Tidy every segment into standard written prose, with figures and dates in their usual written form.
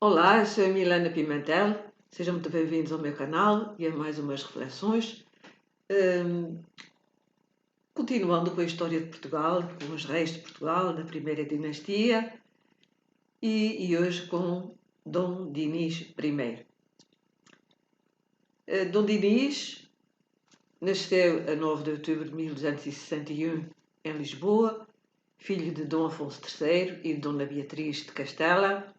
Olá, eu sou a Milena Pimentel, sejam muito bem-vindos ao meu canal e a mais umas reflexões. Hum, Continuando com a história de Portugal, com os reis de Portugal, da primeira dinastia, e hoje com Dom Dinis I. Dom Dinis nasceu a 9 de outubro de 1261 em Lisboa, filho de Dom Afonso III e de Dona Beatriz de Castela.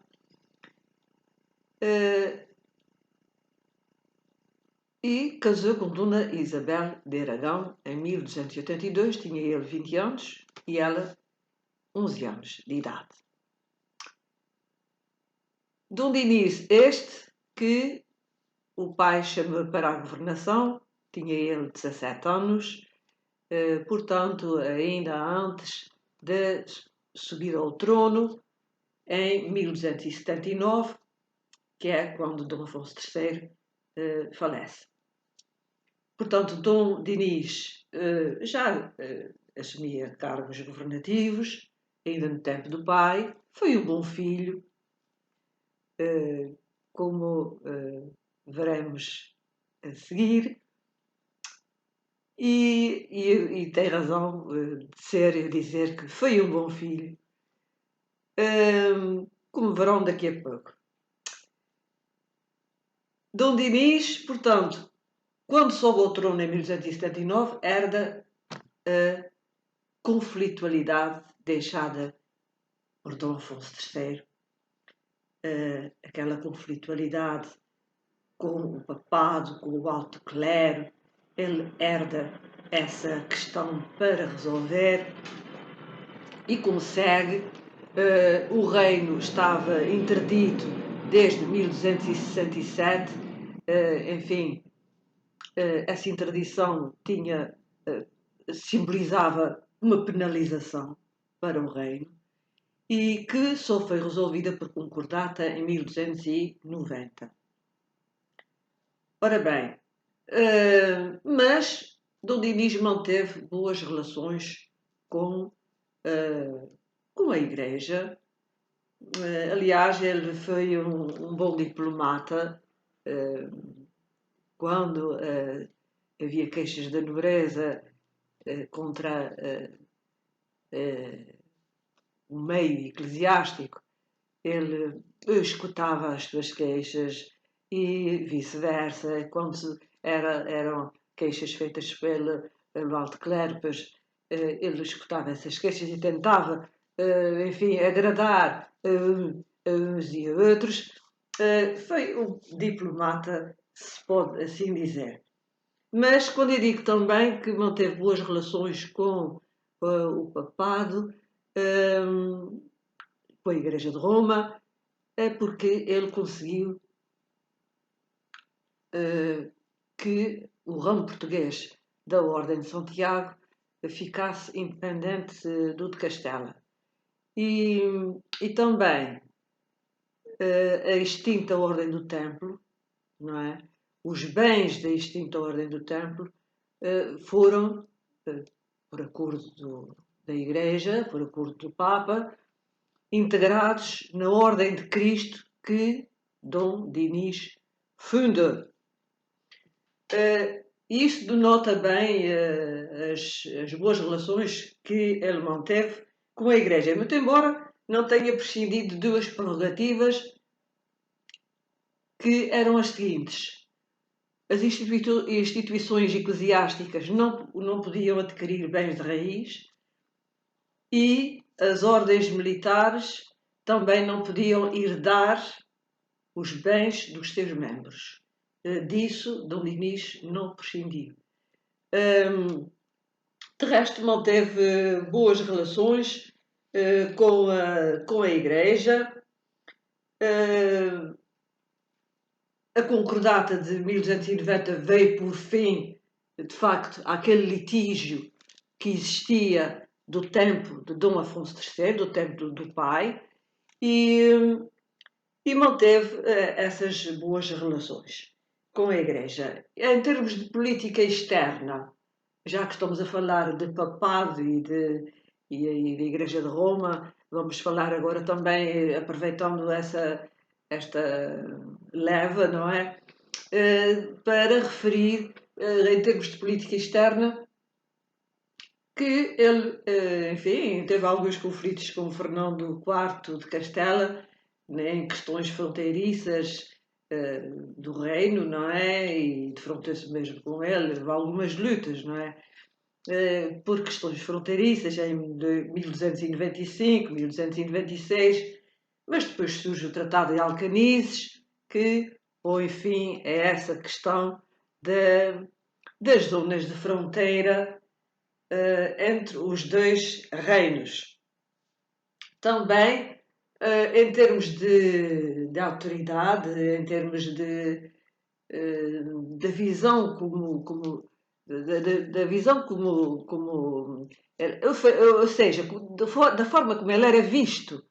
E casou com Dona Isabel de Aragão em 1282, tinha ele 20 anos e ela 11 anos de idade. Dom Dinis este que o pai chamou para a governação, tinha ele 17 anos, portanto ainda antes de subir ao trono em 1279, que é quando Dom Afonso III falece. Portanto, Dom Dinis já assumia cargos governativos, ainda no tempo do pai, foi um bom filho, como veremos a seguir, e tem razão de ser e dizer que foi um bom filho, como verão daqui a pouco. Dom Dinis, portanto, quando sobe ao trono em 1279, herda a conflitualidade deixada por Dom Afonso III, aquela conflitualidade com o papado, com o alto clero. Ele herda essa questão para resolver e consegue. O reino estava interdito desde 1267, enfim, essa interdição simbolizava uma penalização para o reino e que só foi resolvida por concordata em 1290. Ora bem, mas Dom Dinis manteve boas relações com a Igreja. Aliás, ele foi um bom diplomata. Quando havia queixas da nobreza contra o meio eclesiástico, ele escutava as suas queixas e vice-versa. Quando eram queixas feitas pelo alto clero, pois ele escutava essas queixas e tentava, enfim, agradar uns e outros. Foi um diplomata, se pode assim dizer. Mas quando eu digo também que manteve boas relações com o papado, com a Igreja de Roma, é porque ele conseguiu que o ramo português da Ordem de Santiago ficasse independente do de Castela. E também a extinta Ordem do Templo, não é? Os bens da extinta Ordem do Templo foram, por acordo da Igreja, por acordo do Papa, integrados na Ordem de Cristo que Dom Dinis fundou. Isso denota bem as boas relações que ele manteve com a Igreja, muito embora não tenha prescindido de duas prerrogativas que eram as seguintes. As instituições eclesiásticas não podiam adquirir bens de raiz e as ordens militares também não podiam herdar os bens dos seus membros. Disso, Dom Dinis não prescindiu. De resto, manteve boas relações com a Igreja. A concordata de 1290 veio por fim, de facto, àquele litígio que existia do tempo de Dom Afonso III, do tempo do pai, e manteve essas boas relações com a Igreja. Em termos de política externa, já que estamos a falar de papado e da Igreja de Roma, vamos falar agora também, aproveitando esta leva, não é? Para referir, em termos de política externa, que ele, enfim, teve alguns conflitos com Fernando IV de Castela, né, em questões fronteiriças do reino, não é? E defrontou-se mesmo com ele, houve algumas lutas, não é? Por questões fronteiriças em 1295, 1296, mas depois surge o Tratado de Alcanices, que põe fim a essa questão das zonas de fronteira entre os dois reinos. Também, em termos de autoridade, em termos da visão da visão como ou seja, da forma como ele era visto.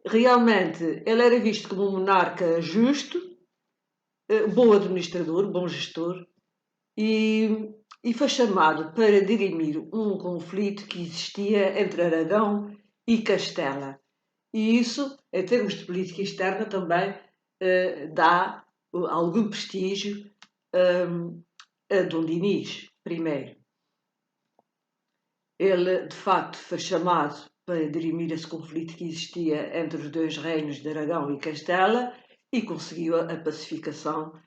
Realmente, ele era visto como um monarca justo, bom administrador, bom gestor, e foi chamado para dirimir um conflito que existia entre Aragão e Castela. E isso, em termos de política externa, também dá algum prestígio a Dom Dinis, primeiro. Ele, de facto, foi chamado para dirimir esse conflito que existia entre os dois reinos de Aragão e Castela e conseguiu a pacificação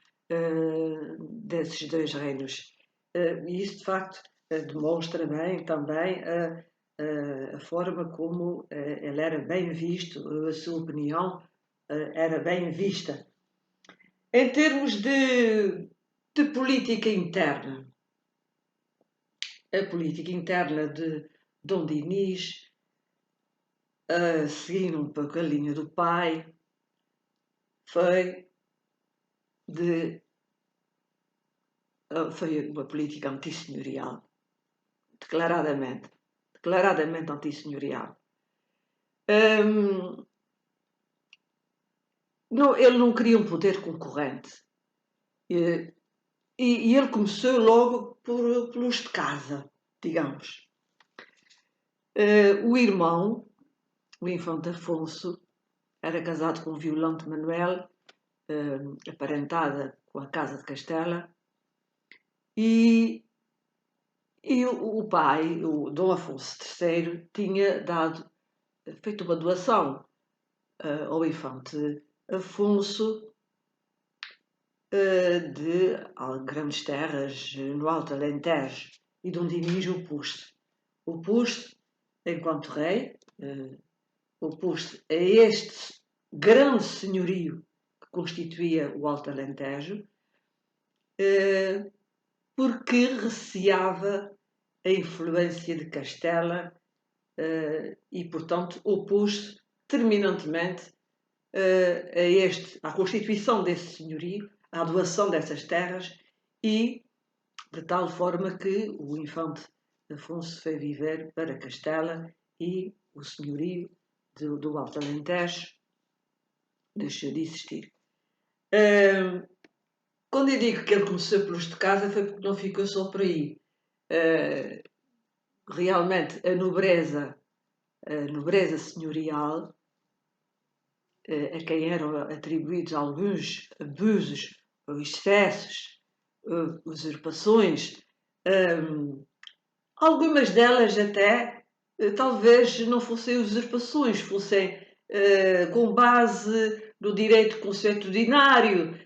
desses dois reinos. E isso, de facto, demonstra bem também a forma como ele era bem visto, a sua opinião era bem vista. Em termos de política interna, a política interna de Dom Dinis, seguindo um pouco a linha do pai, foi uma política antissenhorial, declaradamente antissenhorial. Ele não queria um poder concorrente. E ele começou logo pelos de casa, digamos. O irmão, o infante Afonso, era casado com Violante Manuel, aparentada com a Casa de Castela, e o pai, o Dom Afonso III, tinha feito uma doação ao infante Afonso de grandes terras no Alto Alentejo, e Dom Dinis opôs-se enquanto rei, opôs-se a este grande senhorio que constituía o Alto Alentejo, porque receava a influência de Castela e, portanto, opôs-se terminantemente à constituição desse senhorio, à doação dessas terras, e de tal forma que o infante Afonso foi viver para Castela e o senhorio do Alto Alentejo deixou de existir. Quando eu digo que ele começou pelos de casa, foi porque não ficou só por aí. Realmente, a nobreza senhorial, a quem eram atribuídos alguns abusos, ou excessos, usurpações, algumas delas até talvez não fossem usurpações, fossem com base no direito consuetudinário,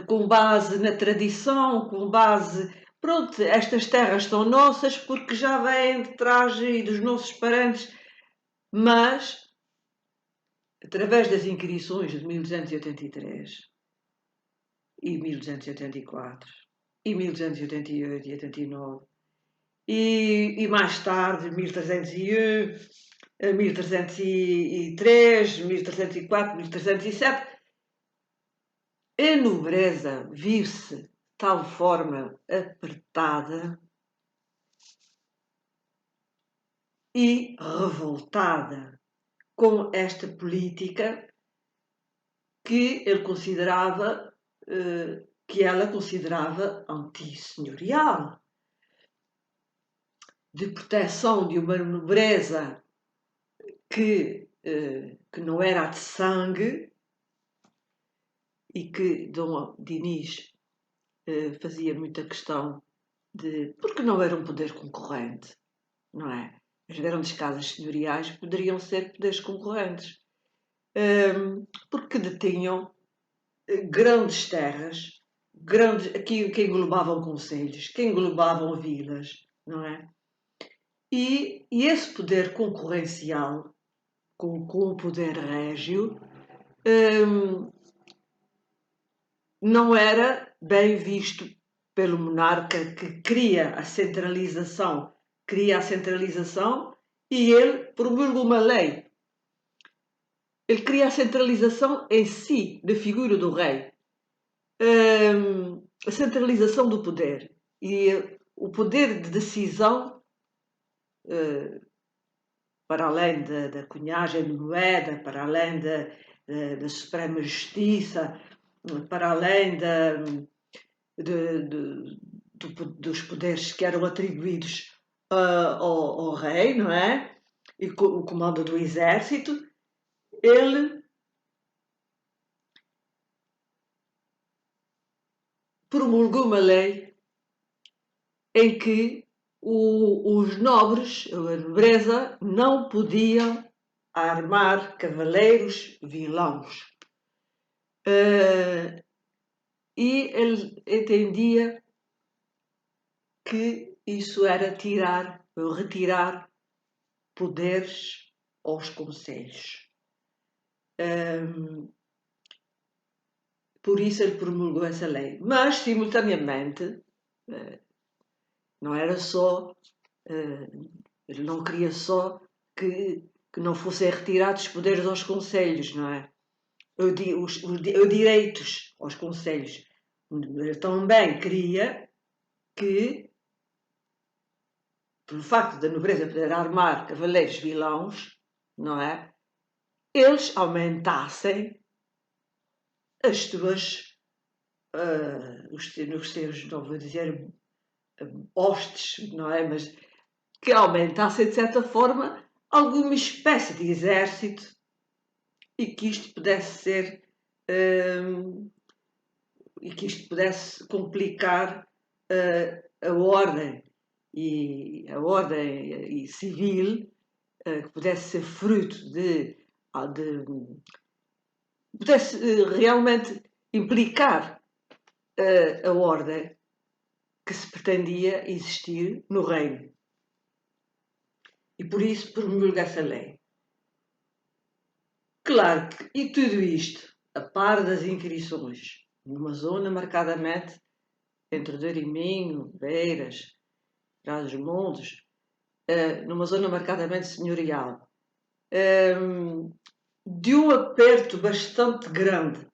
com base na tradição, com base. Pronto, estas terras são nossas porque já vêm de trás e dos nossos parentes, mas através das inquirições de 1283 e 1284 e 1288 e 89 e mais tarde 1301, 1303, 1304, 1307, a nobreza viu-se de tal forma apertada e revoltada com esta política que ele considerava, que ela considerava antissenhorial, de proteção de uma nobreza que não era de sangue e que Dom Dinis fazia muita questão porque não era um poder concorrente, não é? As grandes casas senhoriais poderiam ser poderes concorrentes, porque detinham grandes terras, que englobavam concelhos, que englobavam vilas, não é? E esse poder concorrencial com o poder régio não era bem visto pelo monarca que queria a centralização e ele promulgou uma lei. Ele queria a centralização em si, da figura do rei. A centralização do poder e o poder de decisão para além da cunhagem de moeda, para além da Suprema Justiça, para além dos poderes que eram atribuídos ao rei, não é? E o comando do exército, ele promulgou uma lei em que os nobres, a nobreza, não podiam armar cavaleiros vilãos. E ele entendia que isso era retirar poderes aos concelhos. Por isso ele promulgou essa lei. Mas, simultaneamente, não era só, ele não queria só que não fossem retirados poderes aos concelhos, não é? Os direitos aos concelhos. Ele também queria que, pelo facto da nobreza poder armar cavaleiros vilãos, não é? Eles aumentassem as suas, os seus, não vou dizer hostes, não é? Mas que aumentassem, de certa forma, alguma espécie de exército e que isto pudesse ser e que isto pudesse complicar a ordem e civil, que pudesse ser fruto pudesse realmente implicar a ordem que se pretendia existir no reino. E por isso promulga essa lei. Claro que, e tudo isto, a par das inquirições, numa zona marcadamente entre Douro e Minho, Beiras, Trás-os-Montes, numa zona marcadamente senhorial, de um aperto bastante grande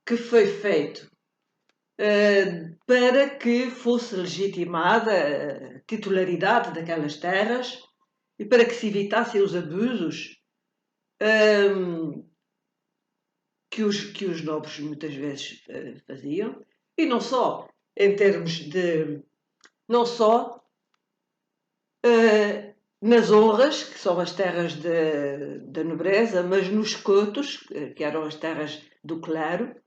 que foi feito para que fosse legitimada a titularidade daquelas terras e para que se evitassem os abusos que os nobres muitas vezes faziam, e não só em termos de. Não só nas honras, que são as terras da nobreza, mas nos cotos, que eram as terras do clero,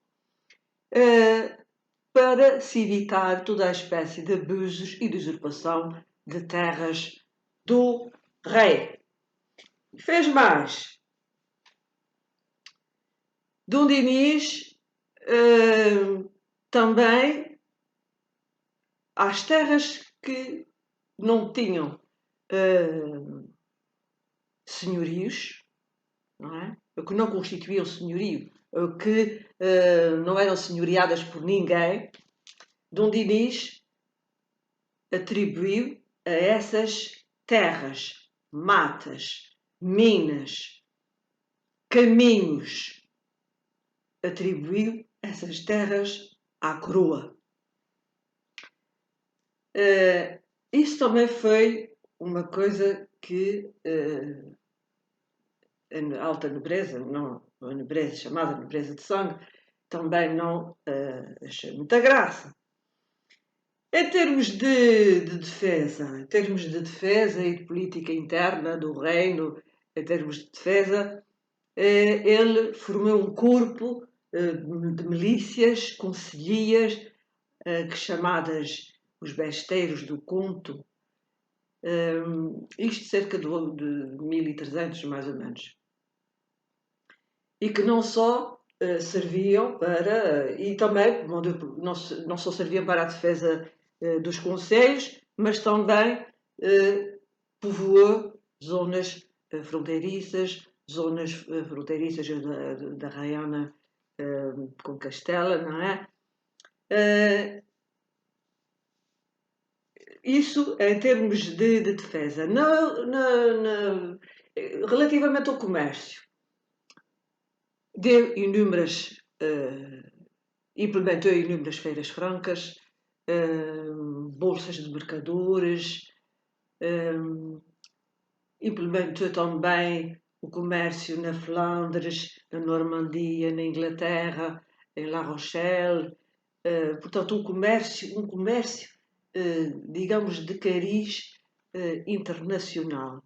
para se evitar toda a espécie de abusos e de usurpação de terras do rei. Fez mais. Dom Dinis também, às terras que não tinham senhorios, não é? O que não constituíam senhorio, o que não eram senhoriadas por ninguém, Dom Dinis atribuiu a essas terras, matas, minas, caminhos, atribuiu essas terras à coroa. Isso também foi uma coisa que a alta nobreza, não a nobreza chamada nobreza de sangue, também não achou muita graça. Em termos de defesa e de política interna do reino, em termos de defesa, ele formou um corpo de milícias, concelhias, que chamadas os besteiros do conto, isto cerca de 1300 mais ou menos, e que não só serviam para, e também não só serviam para a defesa dos concelhos, mas também povoou zonas fronteiriças, da Raiana com Castela, não é? Isso em termos de defesa. Relativamente ao comércio, deu inúmeras, implementou inúmeras feiras francas, bolsas de mercadores, implementou também o comércio na Flandres, na Normandia, na Inglaterra, em La Rochelle. Portanto, um comércio digamos, de cariz internacional.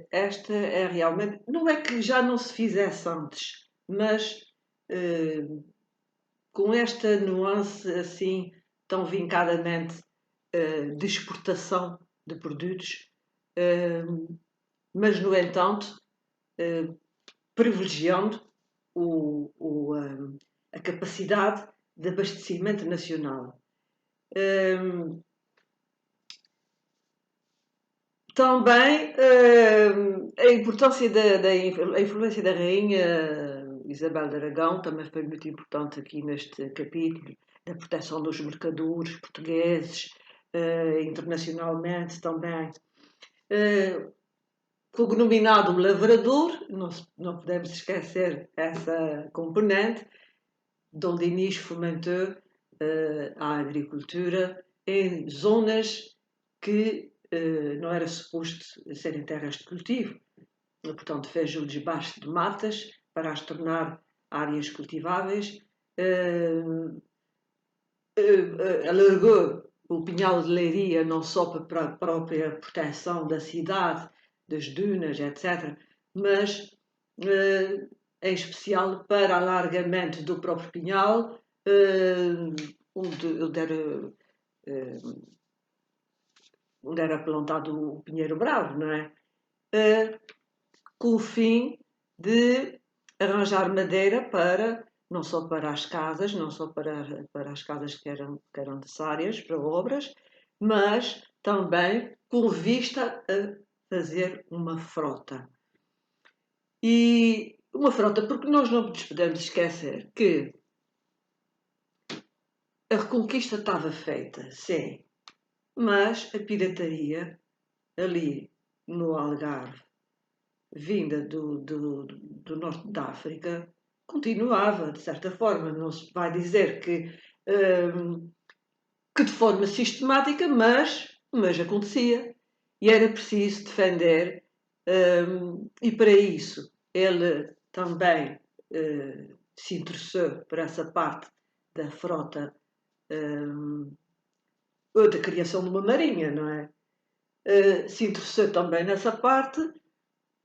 Esta é realmente. Não é que já não se fizesse antes, mas com esta nuance assim tão vincadamente de exportação de produtos, mas no entanto privilegiando a capacidade de abastecimento nacional. Também a importância a influência da rainha Isabel de Aragão também foi muito importante aqui neste capítulo, da proteção dos mercadores portugueses, internacionalmente também. Cognominado lavrador, não podemos esquecer essa componente. Dom Dinis fomentou a agricultura em zonas que não era suposto serem terras de cultivo. Portanto, fez o desbaste de matas para as tornar áreas cultiváveis. Alargou o Pinhal de Leiria não só para a própria proteção da cidade, das dunas, etc., mas em especial para alargamento do próprio Pinhal, onde era plantado o pinheiro bravo, não é? Com o fim de arranjar madeira para, não só para as casas, não só para as casas que eram necessárias para obras, mas também com vista a fazer uma frota. E uma frota, porque nós não nos podemos esquecer que a reconquista estava feita, sim, mas a pirataria ali no Algarve, vinda do norte da África, continuava, de certa forma. Não se vai dizer que de forma sistemática, mas acontecia. E era preciso defender, e para isso ele também se interessou por essa parte da frota, da criação de uma marinha, não é? Se interessou também nessa parte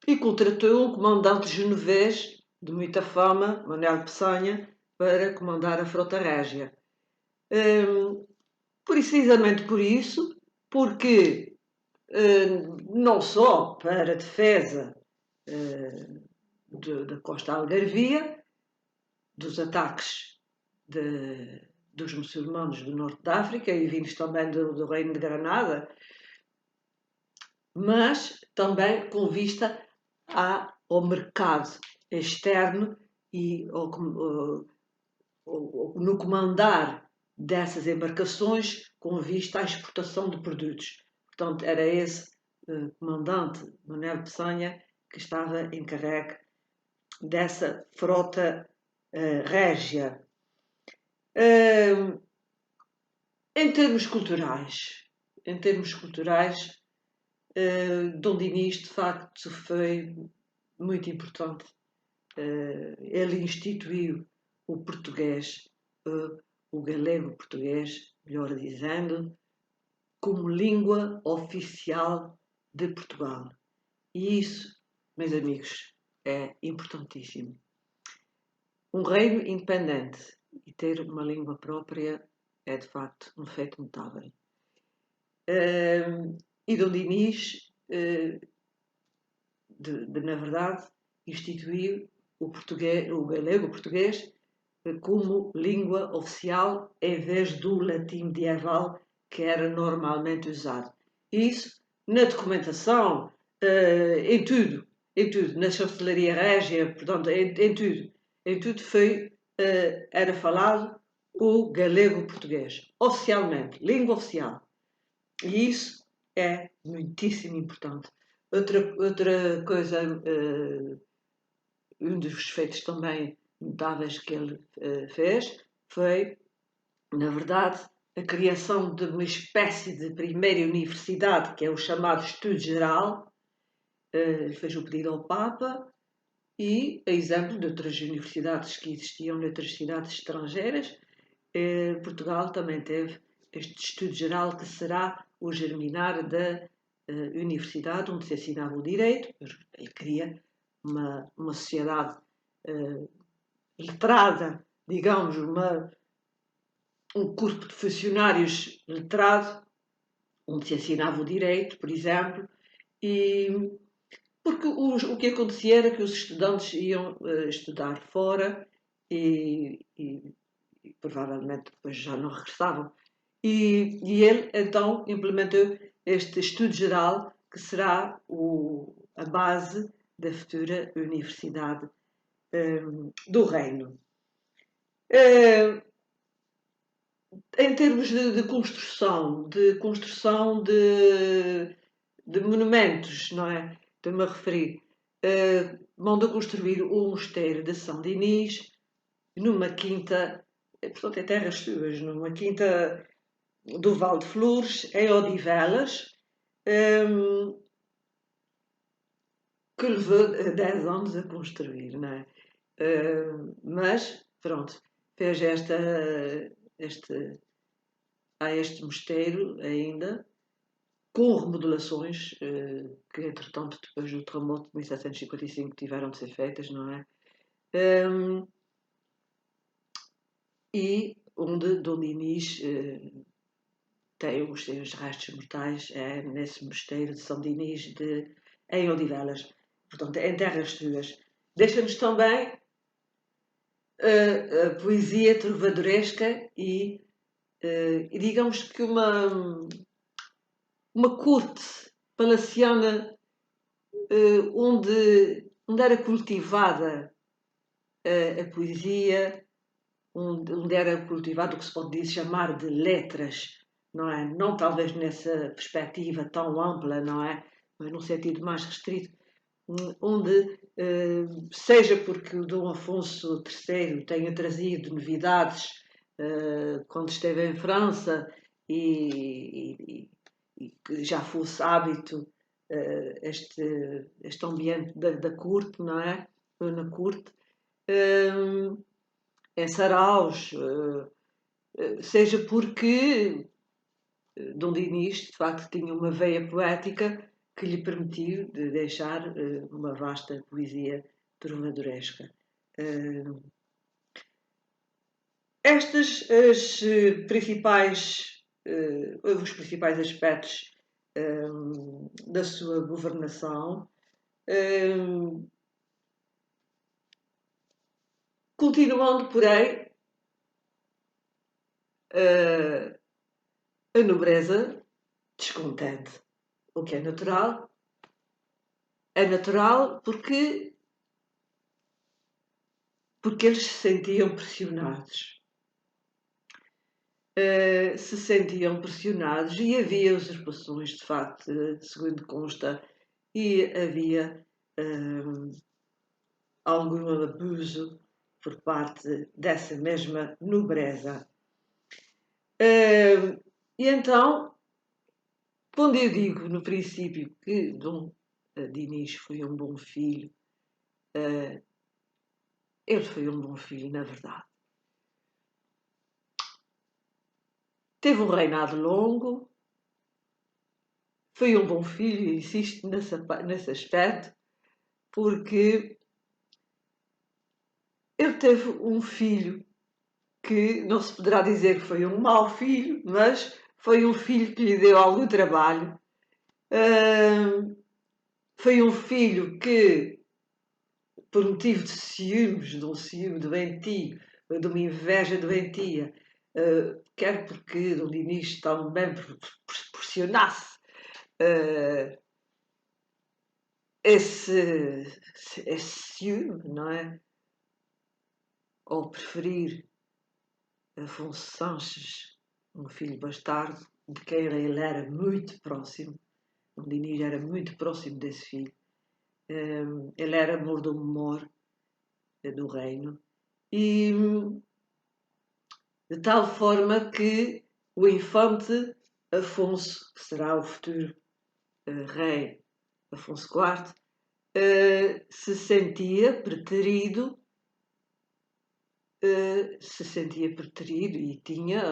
e contratou um comandante genovês de muita fama, Manuel Peçanha, para comandar a frota régia. Precisamente por isso, porque não só para a defesa da costa algarvia, dos ataques dos muçulmanos do norte da África e vindos também do Reino de Granada, mas também com vista ao mercado externo e no comandar dessas embarcações com vista à exportação de produtos. Portanto, era esse comandante, Manuel Peçanha, que estava encarregue dessa frota régia. Em termos culturais, Dom Dinis, de facto, foi muito importante. Ele instituiu o português, o galego-português, melhor dizendo, como língua oficial de Portugal. E isso, meus amigos, é importantíssimo. Um reino independente e ter uma língua própria é, de facto, um feito notável. E Dom Dinis, na verdade, instituiu o galego-português como língua oficial em vez do latim medieval que era normalmente usado. Isso na documentação, em tudo, na chancelaria régia, portanto, em tudo era falado o galego-português, oficialmente, língua oficial. E isso é muitíssimo importante. Outra coisa, um dos feitos também notáveis que ele fez foi, na verdade, a criação de uma espécie de primeira universidade, que é o chamado Estudo Geral. Ele fez o pedido ao Papa e, a exemplo de outras universidades que existiam noutras cidades estrangeiras, Portugal também teve este Estudo Geral que será o germinar da universidade onde se ensinava o direito. Ele queria uma sociedade letrada, digamos, um corpo de funcionários letrado, onde se ensinava o direito, por exemplo, e porque o que acontecia era que os estudantes iam estudar fora e provavelmente depois já não regressavam. E ele então implementou este estudo geral que será a base da futura Universidade do Reino. Em termos de construção de monumentos, não é? Estou-me a referir. Mandou construir o mosteiro de São Dinis numa quinta, portanto, em terras suas, numa quinta do Val de Flores, em Odivelas, que levou 10 anos a construir, não é? Mas, pronto, fez este mosteiro ainda, com remodelações que, entretanto, depois do terremoto de 1755 tiveram de ser feitas, não é? E onde Dom Dinis tem os seus restos mortais nesse mosteiro de São Dinis em Odivelas, portanto, em terras suas. Deixa-nos também a poesia trovadoresca e digamos que uma corte palaciana onde era cultivada a poesia, onde era cultivado o que se pode chamar de letras, não é? Não talvez nessa perspectiva tão ampla, não é? Mas num sentido mais restrito, onde, seja porque o Dom Afonso III tenha trazido novidades quando esteve em França e que já fosse hábito este ambiente da corte, não é? Na corte, em saraus, seja porque Dom Dinis, de facto, tinha uma veia poética que lhe permitiu de deixar uma vasta poesia trovadoresca. Os principais aspectos da sua governação, continuando, porém, a nobreza descontente, o que é natural. É natural porque eles se sentiam pressionados. Se sentiam pressionados e havia usurpações, de facto, segundo consta, e havia algum abuso por parte dessa mesma nobreza. E então, quando eu digo no princípio que Dom Dinis foi um bom filho, ele foi um bom filho, na verdade. Teve um reinado longo, foi um bom filho, e insisto nesse aspecto, porque ele teve um filho que não se poderá dizer que foi um mau filho, mas foi um filho que lhe deu algum trabalho. Foi um filho que, por motivo de ciúmes, de um ciúme doentio, de uma inveja doentia, quer porque Dom Dinis também proporcionasse esse ciúme, não é? Ou preferir Afonso Sanches, um filho bastardo, de quem ele era muito próximo. O Dinis era muito próximo desse filho. Ele era mordomo-mor do reino. E de tal forma que o infante Afonso, que será o futuro rei Afonso IV, se sentia preterido e tinha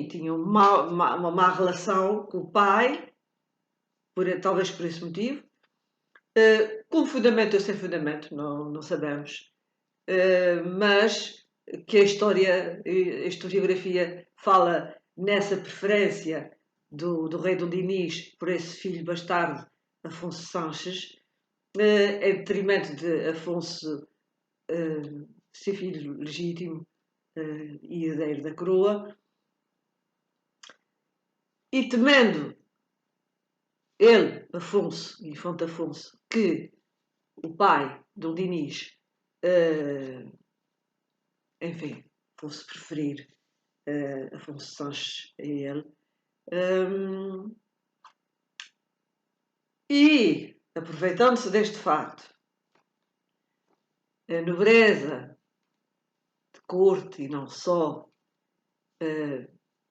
tinha uma má relação com o pai, talvez por esse motivo, com fundamento ou sem fundamento, não sabemos, mas que a historiografia fala nessa preferência do rei Dom Dinis por esse filho bastardo Afonso Sanches, em detrimento de Afonso, seu filho legítimo e herdeiro da coroa, e temendo ele, Afonso, infante Afonso, que o pai, Dom Dinis, enfim, fosse preferir Afonso Sanches a ele. E, aproveitando-se deste facto, a nobreza de corte e não só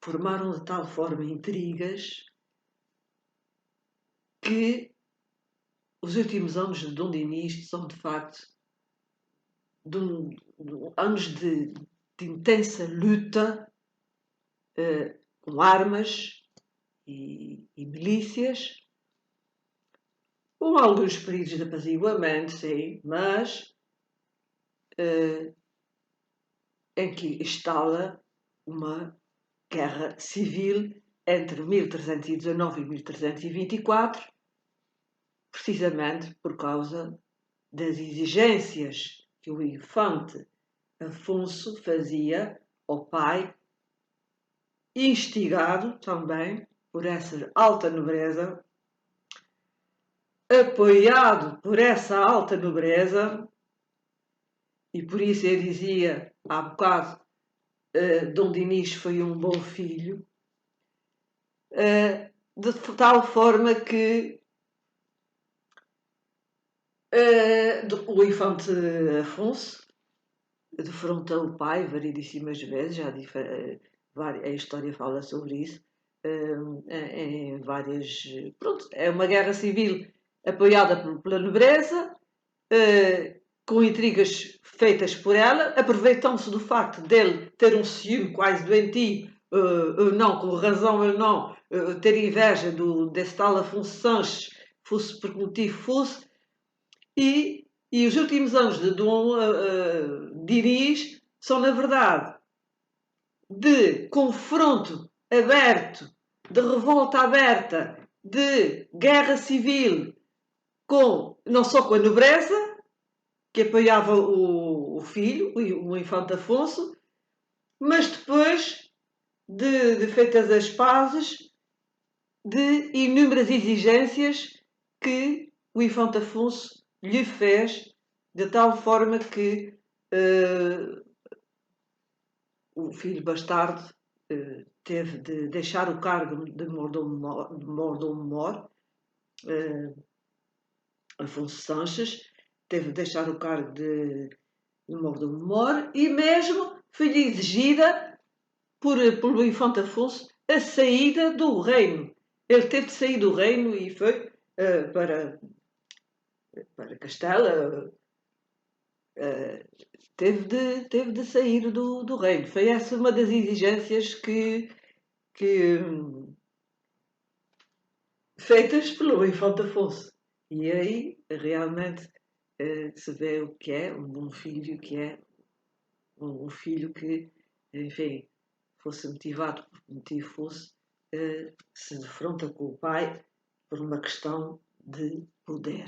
formaram de tal forma intrigas que os últimos anos de Dom Dinis são, de facto, anos de intensa luta com armas e milícias, com alguns períodos de apaziguamento, sim, mas em que instala uma guerra civil entre 1319 e 1324, precisamente por causa das exigências que o infante Afonso fazia ao pai, instigado também por essa alta nobreza, apoiado por essa alta nobreza, e por isso eu dizia há bocado, Dom Dinis foi um bom filho, de tal forma que o infante Afonso defrontou o pai variedíssimas vezes, a história fala sobre isso, em várias. Pronto, é uma guerra civil apoiada pela nobreza, com intrigas feitas por ela, aproveitando-se do facto dele ter um ciúme quase doentio, não, com razão ou não, ter inveja desse tal Afonso Sanches, fosse por que motivo fosse, e os últimos anos de Dom Dinis são, na verdade, de confronto aberto, de revolta aberta, de guerra civil, não só com a nobreza, que apoiava o filho, o infante Afonso, mas depois de feitas as pazes, de inúmeras exigências que o infante Afonso lhe fez, de tal forma que o filho bastardo teve de deixar o cargo de mordomo-mor, Afonso Sanches, teve de deixar o cargo de mordomo-mor, e mesmo foi-lhe exigida pelo infante Afonso a saída do reino. Ele teve de sair do reino e foi para Castela, teve de sair do reino. Foi essa uma das exigências que feitas pelo Infante Afonso. E aí realmente se vê o que é um bom filho, que é um filho que, enfim, fosse motivado por que motivo fosse, se defronta com o pai por uma questão de poder.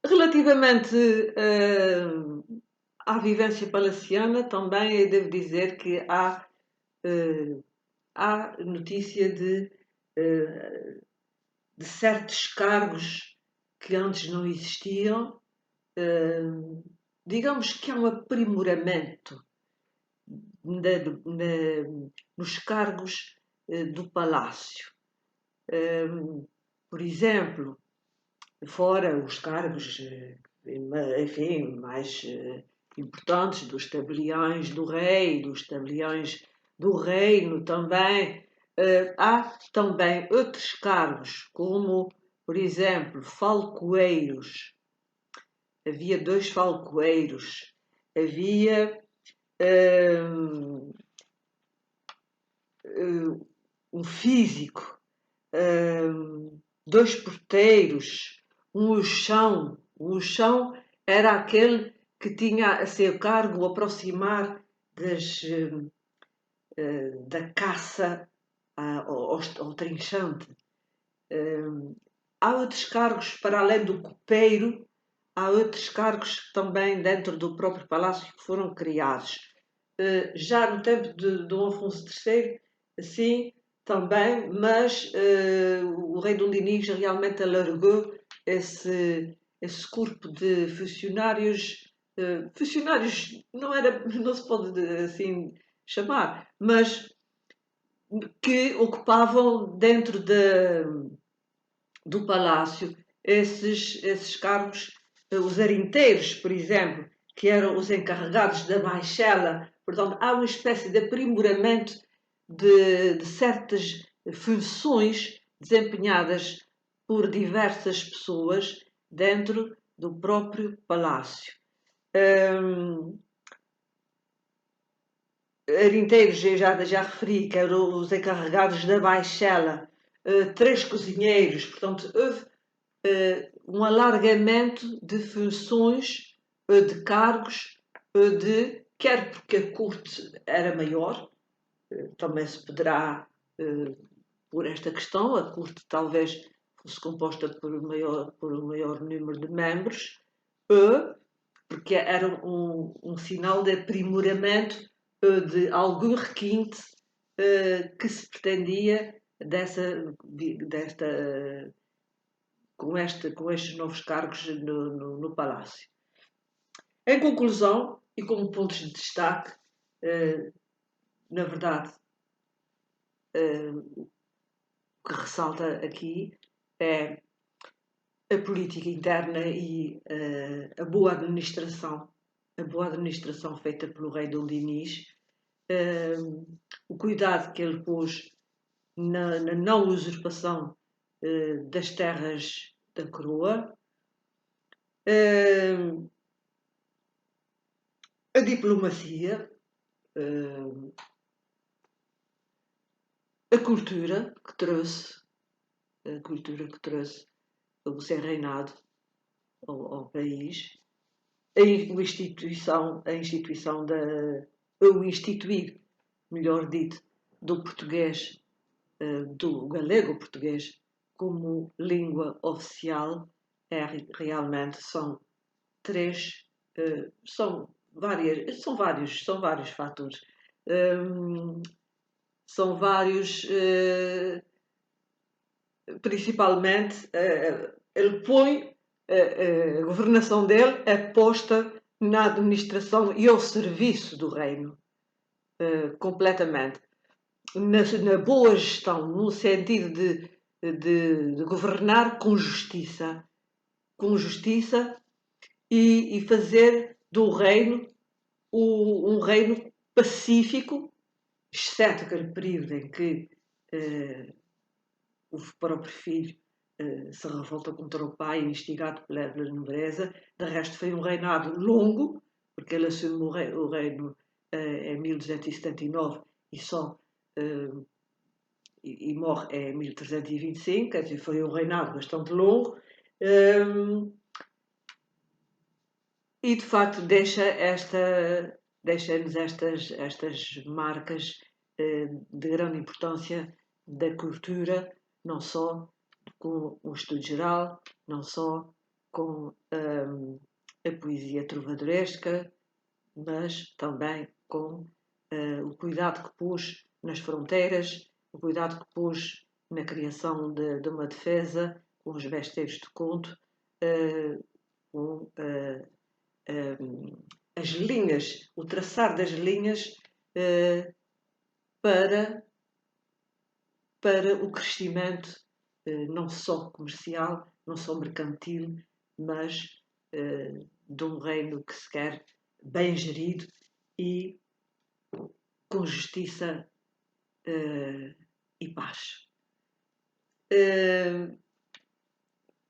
Relativamente à vivência palaciana, também eu devo dizer que há notícia de certos cargos que antes não existiam. Digamos que há um aprimoramento nos cargos do palácio. Por exemplo, fora os cargos, enfim, mais importantes dos tabeliões do rei, dos tabeliões do reino também, há também outros cargos, como, por exemplo, falcoeiros. Havia 2 falcoeiros, havia um físico, 2 porteiros, um uchão. O uchão era aquele que tinha a seu cargo o aproximar da caça ao trinchante. Há outros cargos, para além do copeiro, há outros cargos também dentro do próprio palácio que foram criados. Já no tempo de Dom Afonso III, sim, também, mas o rei Dom Dinis realmente alargou esse corpo de funcionários. Funcionários não se pode assim chamar, mas que ocupavam dentro do palácio esses cargos, os arinteiros, por exemplo, que eram os encarregados da baixela. Portanto, há uma espécie de aprimoramento de certas funções desempenhadas por diversas pessoas dentro do próprio palácio. Arinteiros, eu já referi, que eram os encarregados da baixela, 3 cozinheiros, portanto, houve um alargamento de funções, de cargos, quer porque a corte era maior, também se poderá, por esta questão, a corte talvez fosse composta por um maior número de membros, porque era um sinal de aprimoramento de algum requinte que se pretendia com estes novos cargos no Palácio. Em conclusão, e como pontos de destaque, na verdade, o que ressalta aqui é a política interna e a boa administração feita pelo rei Dom Dinis, o cuidado que ele pôs na não usurpação das terras da coroa, a diplomacia, a cultura que trouxe o seu reinado ao país, o instituir, melhor dito, do português, do galego-português como língua oficial, realmente são vários fatores. São vários, principalmente, ele põe a governação dele é posta na administração e ao serviço do reino, completamente. Na boa gestão, no sentido de governar com justiça e fazer do reino um reino pacífico, exceto aquele período em que o próprio filho se revolta contra o pai, instigado pela nobreza. De resto, foi um reinado longo, porque ele assume o reino em 1279 e só e morre em 1325, quer dizer, foi um reinado bastante longo, um, e de facto deixa-nos estas marcas de grande importância da cultura, não só com o estudo geral, não só com a poesia trovadoresca, mas também com o cuidado que pôs nas fronteiras, o cuidado que pôs na criação de uma defesa, com os besteiros de conto, com as linhas, o traçar das linhas para, para o crescimento não só comercial, não só mercantil, mas de um reino que se quer bem gerido e com justiça e paz.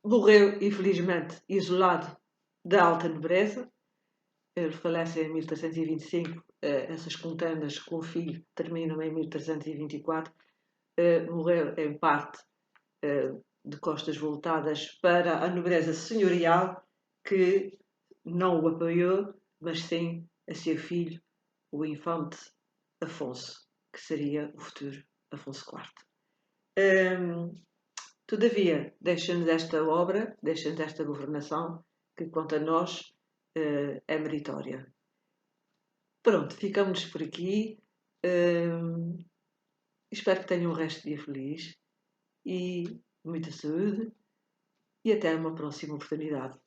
Morreu, infelizmente, isolado da alta nobreza. Ele falece em 1325, essas contendas com o filho terminam em 1324. Morreu, em parte, de costas voltadas para a nobreza senhorial, que não o apoiou, mas sim a seu filho, o infante Afonso, que seria o futuro Afonso IV. Todavia, deixa-nos esta obra, deixa-nos esta governação, que quanto a nós é meritória. Pronto, ficamos por aqui. Espero que tenham um resto de dia feliz e muita saúde e até uma próxima oportunidade.